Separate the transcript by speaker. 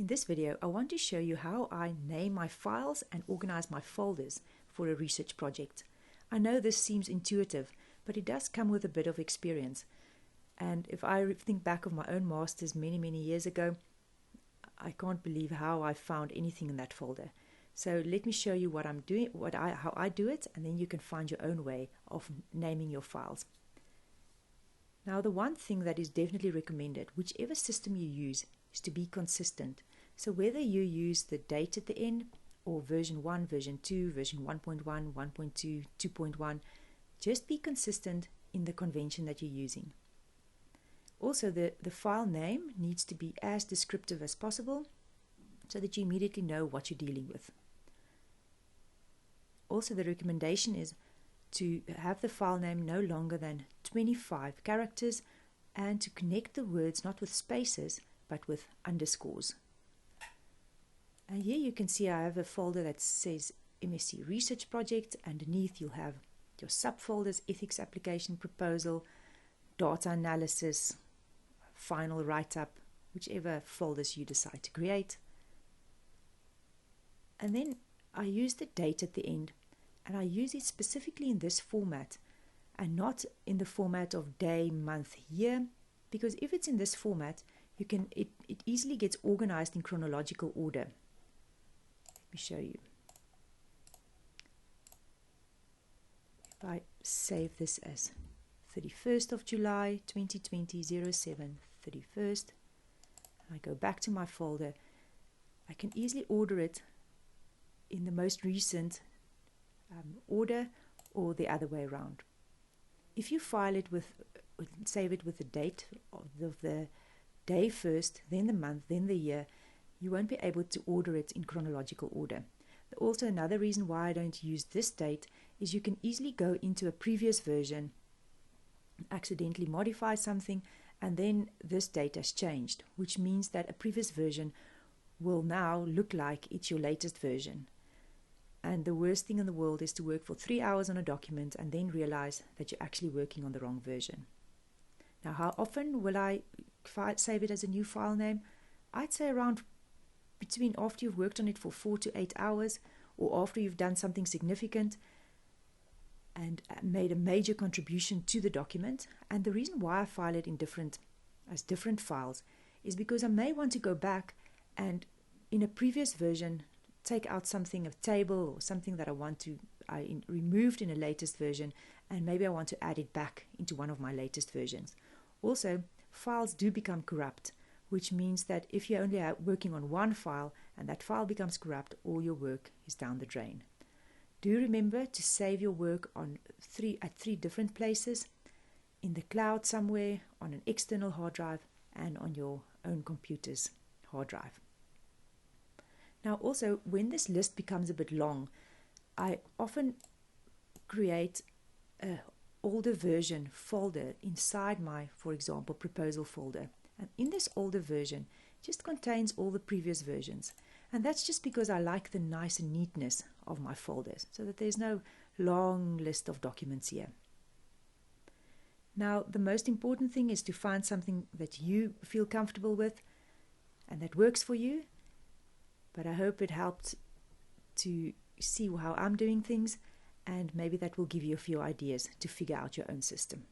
Speaker 1: In this video, I want to show you how I name my files and organize my folders for a research project. I know this seems intuitive, but it does come with a bit of experience. And if I think back of my own masters many years ago, I can't believe how I found anything in that folder. So let me show you what I'm doing, how I do it, and then you can find your own way of naming your files. Now, the one thing that is definitely recommended, whichever system you use, is to be consistent. So whether you use the date at the end, or version 1, version 2, version 1.1, 1.2, 2.1, just be consistent in the convention that you're using. Also, the file name needs to be as descriptive as possible so that you immediately know what you're dealing with. Also, the recommendation is to have the file name no longer than 25 characters and to connect the words not with spaces but with underscores. And here you can see I have a folder that says MSc Research Project. Underneath you'll have your subfolders, Ethics Application Proposal, Data Analysis, Final Write-Up, whichever folders you decide to create. And then I use the date at the end, and I use it specifically in this format and not in the format of day, month, year, because if it's in this format, it easily gets organized in chronological order. Let me show you. If I save this as 31st of July 2020 07 31st, and I go back to my folder, I can easily order it in the most recent order or the other way around. If you file it save it with the date of the day first, then the month, then the year, you won't be able to order it in chronological order. Also, another reason why I don't use this date is you can easily go into a previous version, accidentally modify something, and then this date has changed, which means that a previous version will now look like it's your latest version. And the worst thing in the world is to work for 3 hours on a document and then realize that you're actually working on the wrong version. Now, how often will I save it as a new file name? I'd say around between after you've worked on it for 4 to 8 hours or after you've done something significant and made a major contribution to the document. And the reason why I file it in different files is because I may want to go back and in a previous version take out something, a table or something that I removed in a latest version, and maybe I want to add it back into one of my latest versions. Also, files do become corrupt, which means that if you're only working on one file and that file becomes corrupt, all your work is down the drain. Do remember to save your work at three different places: in the cloud somewhere, on an external hard drive, and on your own computer's hard drive. Now also, when this list becomes a bit long, I often create an older version folder inside my, for example, proposal folder. And in this older version, it just contains all the previous versions. And that's just because I like the nice neatness of my folders, so that there's no long list of documents here. Now, the most important thing is to find something that you feel comfortable with and that works for you. But I hope it helped to see how I'm doing things, and maybe that will give you a few ideas to figure out your own system.